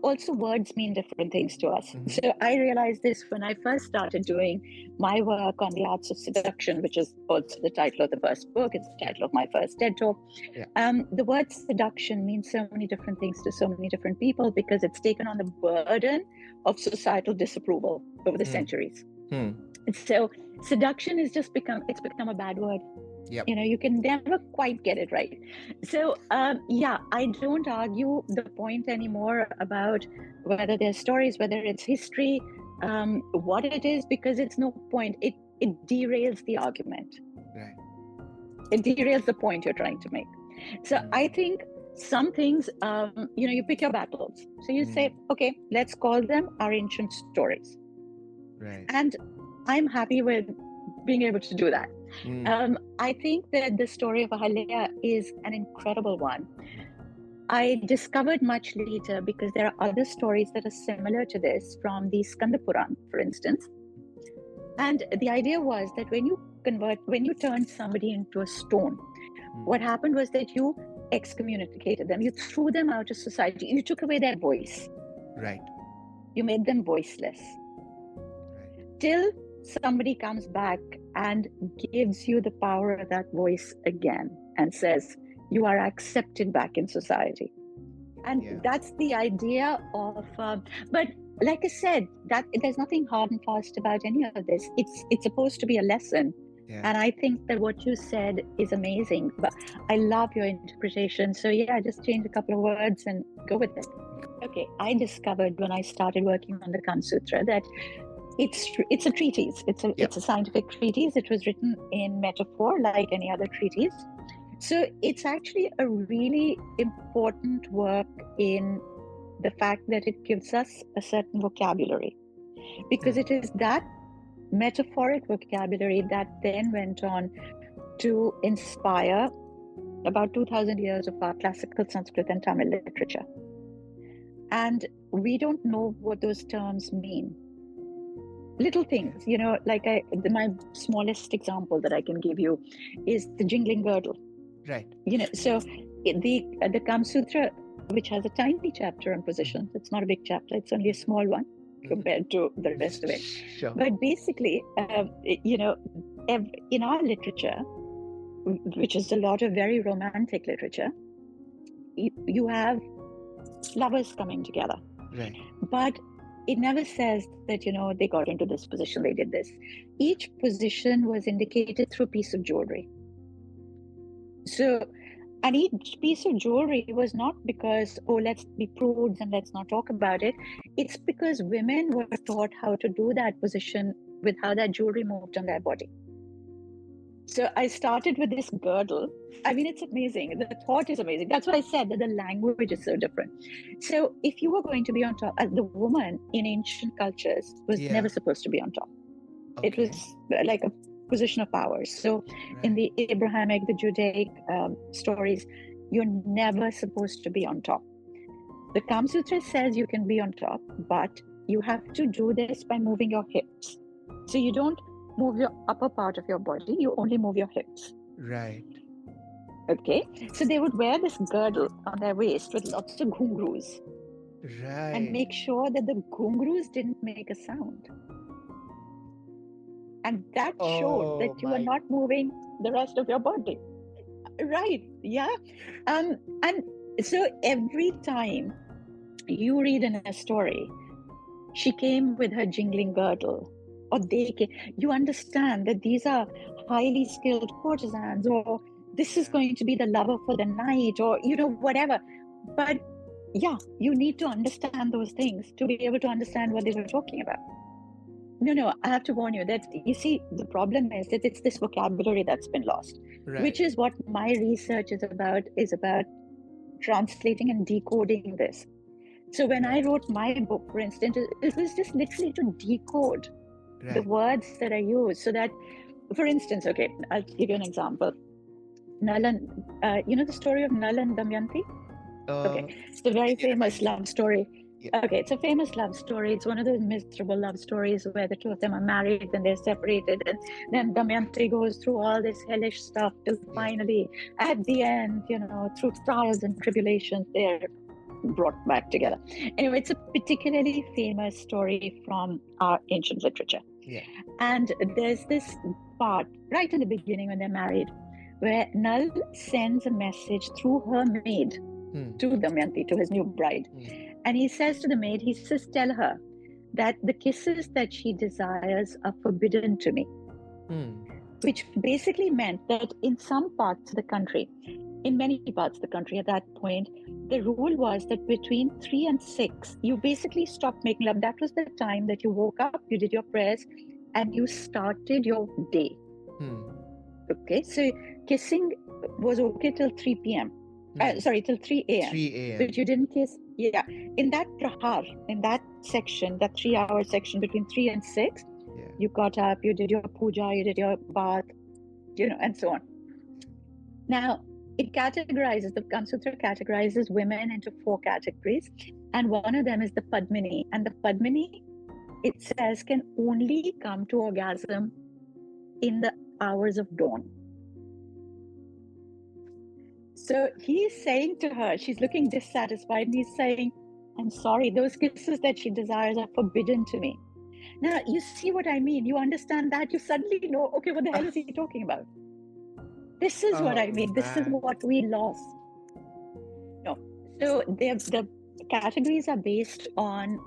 Also words mean different things to us. Mhm. So I realized this when I first started doing my work on the arts of seduction, which is also the title of the first book. It's the title of my first TED talk. Yeah. The word seduction means so many different things to so many different people because it's taken on the burden of societal disapproval over the centuries. So seduction is become a bad word. Yep. You can never quite get it right. So I don't argue the point anymore about whether there's stories, whether it's history, what it is, because it's no point. It derails the argument. Right. It derails the point you're trying to make. So I think some things, you pick your battles. So you say, okay, let's call them our ancient stories. Right. And I'm happy with being able to do that. I think that the story of Ahalya is an incredible one. I discovered much later, because there are other stories that are similar to this from the Skanda Puran, for instance. And the idea was that when you turned somebody into a stone, what happened was that you excommunicated them. You threw them out of society. You took away their voice. Right. You made them voiceless. Right. Till somebody comes back and gives you the power of that voice again and says, you are accepted back in society. And that's the idea of, but like I said, that there's nothing hard and fast about any of this. It's supposed to be a lesson. Yeah. And I think that what you said is amazing, but I love your interpretation. So just change a couple of words and go with it. Okay, I discovered when I started working on the Kamasutra that it's a treatise. It's a scientific treatise. It was written in metaphor like any other treatise. So it's actually a really important work in the fact that it gives us a certain vocabulary, because it is that metaphoric vocabulary that then went on to inspire about 2,000 years of our classical Sanskrit and Tamil literature. And we don't know what those terms mean. Little things, like my smallest example that I can give you is the jingling girdle. Right. So the Kamasutra, which has a tiny chapter on positions, it's not a big chapter, it's only a small one compared to the rest of it. Sure. But basically, in our literature, which is a lot of very romantic literature, you have lovers coming together. Right. But it never says that, they got into this position, they did this. Each position was indicated through a piece of jewelry. So, and each piece of jewelry was not because, let's be prudes and let's not talk about it. It's because women were taught how to do that position with how that jewelry moved on their body. So I started with this girdle. I mean, it's amazing. The thought is amazing. That's what I said, that the language is so different. So if you were going to be on top, the woman in ancient cultures was never supposed to be on top. Okay. It was like a position of power. So in the Abrahamic, the Judaic stories, you're never supposed to be on top. The Kamasutra says you can be on top, but you have to do this by moving your hips. So you don't move your upper part of your body, you only move your hips. Right. Okay. So they would wear this girdle on their waist with lots of ghungroos. Right. And make sure that the ghungroos didn't make a sound. And that showed that you were not moving the rest of your body. Right. Yeah. And so every time you read in a story, she came with her jingling girdle, or they came, you understand that these are highly skilled courtesans, or this is going to be the lover for the night, or, whatever. But you need to understand those things to be able to understand what they were talking about. No, I have to warn you that, you see, the problem is that it's this vocabulary that's been lost, which is what my research is about translating and decoding this. So when I wrote my book, for instance, it was just literally to decode the words that I use, so that, for instance, okay, I'll give you an example. Nal and, the story of Nal and Damanti? Okay, it's a very famous love story. Yeah. Okay, it's a famous love story. It's one of those miserable love stories where the two of them are married and they're separated, and then Damayanti goes through all this hellish stuff till finally, at the end, through trials and tribulations, they're brought back together. Anyway, it's a particularly famous story from our ancient literature. Yeah. And there's this part right in the beginning when they're married, where Nal sends a message through her maid to Damayanti, to his new bride. And he says to the maid, he says, tell her that the kisses that she desires are forbidden to me. Which basically meant that in some parts of the country, in many parts of the country at that point, the rule was that between 3 and 6, you basically stopped making love. That was the time that you woke up, you did your prayers, and you started your day. Okay, so kissing was okay till 3 p.m. Till 3 a.m. 3 a.m. But you didn't kiss. Yeah, in that prahar, in that section, that 3-hour section between 3 and 6, you got up, you did your puja, you did your bath, and so on. Now, it categorizes, the Kamasutra categorizes women into 4 categories, and one of them is the Padmini. And the Padmini, it says, can only come to orgasm in the hours of dawn. So he's saying to her, she's looking dissatisfied, and he's saying, I'm sorry, those kisses that she desires are forbidden to me. Now, you see what I mean? You understand that? You suddenly know, okay, what the hell is he talking about? This is what I mean. This is what we lost. No. So the categories are based on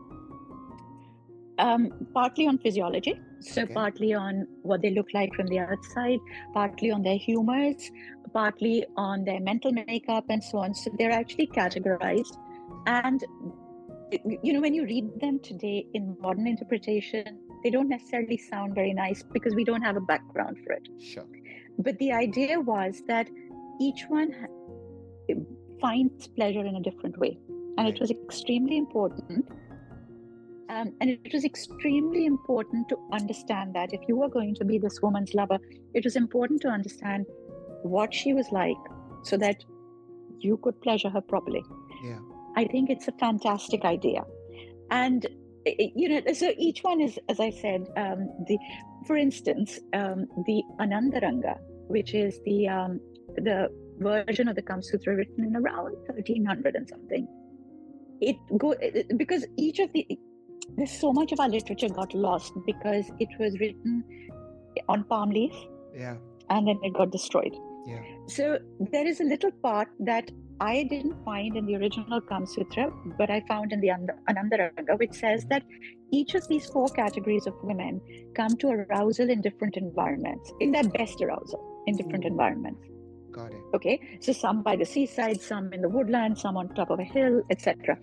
partly on physiology. So partly on what they look like from the outside, partly on their humors, partly on their mental makeup, and so on. So they're actually categorized. And when you read them today in modern interpretation, they don't necessarily sound very nice because we don't have a background for it. Sure. But the idea was that each one finds pleasure in a different way. And it was extremely important. And it was extremely important to understand that if you were going to be this woman's lover, it was important to understand what she was like so that you could pleasure her properly. Yeah. I think it's a fantastic idea. And, so each one is, as I said, for instance, the Anandaranga, which is the version of the Kamasutra written in around 1300 and something. Because there's so much of our literature got lost because it was written on palm leaf. Yeah. And then it got destroyed. Yeah. So there is a little part that I didn't find in the original Kamasutra, but I found in the Anandaranga, which says that each of these 4 categories of women come to arousal in different environments, in their best arousal in different environments. Got it. Okay, so some by the seaside, some in the woodland, some on top of a hill, etc.